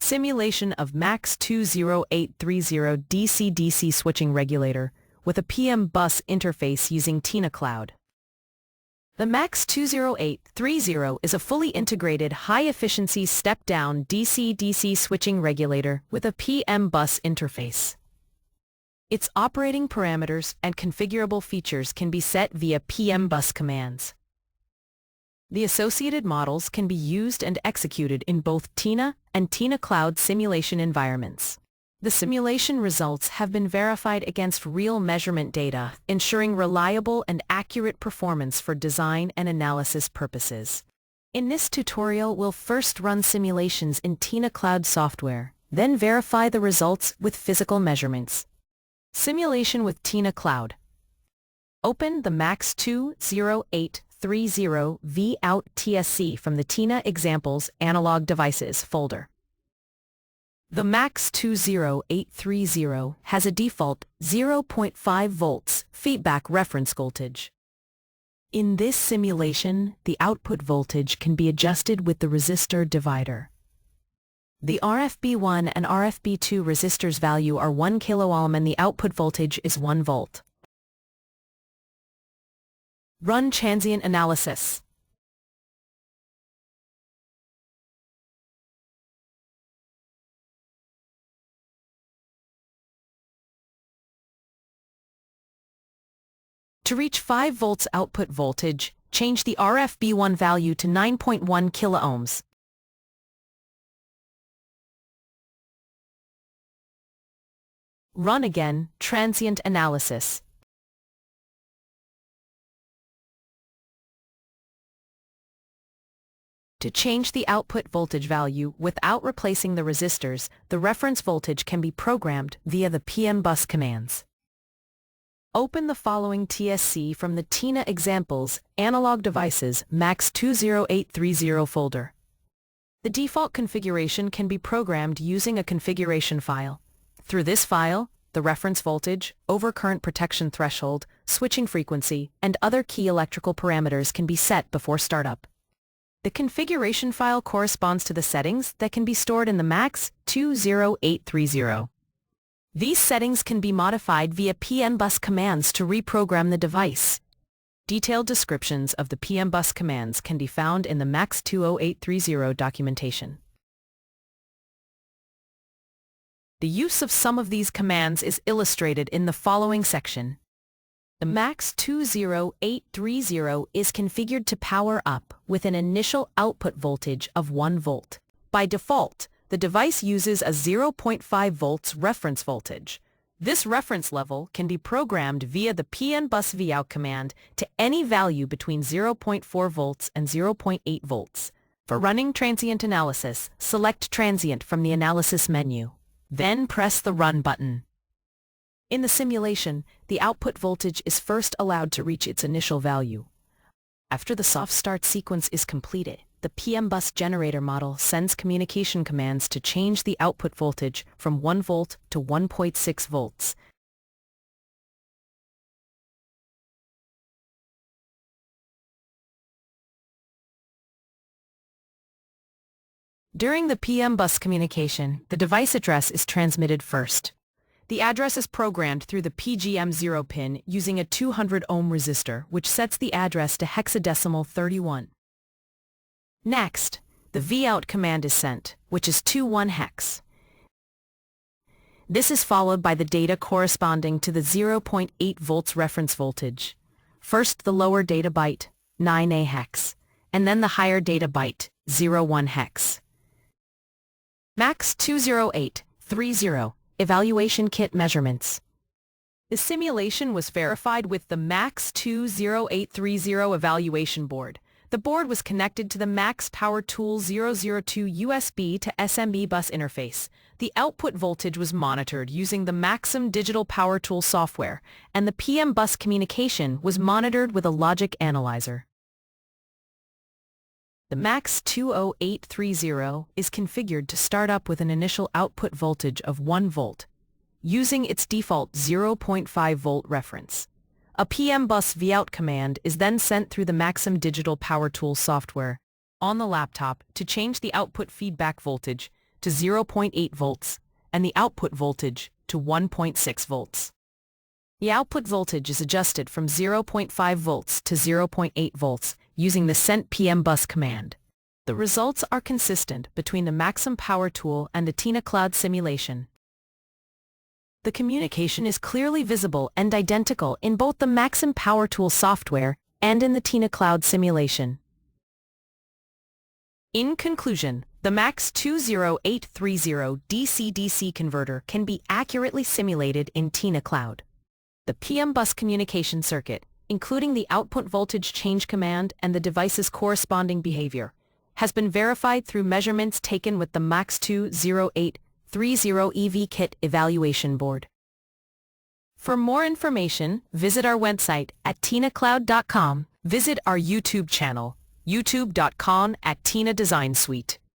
Simulation of MAX20830 DC-DC switching regulator with a PMBus interface using TINACloud. The MAX20830 is a fully integrated high-efficiency step-down DC-DC switching regulator with a PMBus interface. Its operating parameters and configurable features can be set via PMBus commands. The associated models can be used and executed in both TINA and TINACloud simulation environments. The simulation results have been verified against real measurement data, ensuring reliable and accurate performance for design and analysis purposes. In this tutorial, we'll first run simulations in TINACloud software, then verify the results with physical measurements. Simulation with TINACloud. Open the MAX20830 Vout TSC from the TINA Examples Analog Devices folder. The MAX20830 has a default 0.5 volts feedback reference voltage. In this simulation, the output voltage can be adjusted with the resistor divider. The RFB1 and RFB2 resistors value are 1 kΩ and the output voltage is 1 volt. Run transient analysis. To reach 5 volts output voltage, change the RFB1 value to 9.1 kΩ. Run again, transient analysis. To change the output voltage value without replacing the resistors, the reference voltage can be programmed via the PMBus commands. Open the following TSC from the TINA Examples Analog Devices MAX20830 folder. The default configuration can be programmed using a configuration file. Through this file, the reference voltage, overcurrent protection threshold, switching frequency, and other key electrical parameters can be set before startup. The configuration file corresponds to the settings that can be stored in the MAX20830. These settings can be modified via PMBus commands to reprogram the device. Detailed descriptions of the PMBus commands can be found in the MAX20830 documentation. The use of some of these commands is illustrated in the following section. The MAX20830 is configured to power up with an initial output voltage of 1 volt. By default, the device uses a 0.5 volts reference voltage. This reference level can be programmed via the PMBus Vout command to any value between 0.4 volts and 0.8 volts. For running transient analysis, select Transient from the Analysis menu. Then press the Run button. In the simulation, the output voltage is first allowed to reach its initial value. After the soft start sequence is completed, the PMBus generator model sends communication commands to change the output voltage from 1 volt to 1.6 volts. During the PMBus communication, the device address is transmitted first. The address is programmed through the PGM0 pin using a 200 ohm resistor, which sets the address to hexadecimal 31. Next, the Vout command is sent, which is 21 hex. This is followed by the data corresponding to the 0.8 volts reference voltage. First the lower data byte, 9A hex, and then the higher data byte, 01 hex. MAX20830 Evaluation Kit Measurements. The simulation was verified with the MAX20830 evaluation board. The board was connected to the MAX Power Tool 002 USB to SMB bus interface. The output voltage was monitored using the Maxim Digital Power Tool software, and the PMBus communication was monitored with a logic analyzer. The MAX20830 is configured to start up with an initial output voltage of 1 volt, using its default 0.5 volt reference. A PMBus Vout command is then sent through the Maxim Digital Power Tool software on the laptop to change the output feedback voltage. to 0.8 volts, and the output voltage to 1.6 volts. The output voltage is adjusted from 0.5 volts to 0.8 volts using the sent PMBus command. The results are consistent between the Maxim Power Tool and the TINACloud simulation. The communication is clearly visible and identical in both the Maxim Power Tool software and in the TINACloud simulation. In conclusion, the MAX20830 DC-DC converter can be accurately simulated in TINACloud. The PMBus communication circuit, including the output voltage change command and the device's corresponding behavior, has been verified through measurements taken with the MAX20830 EV Kit evaluation board. For more information, visit our website at tinacloud.com. Visit our YouTube channel, youtube.com/TINA Design Suite.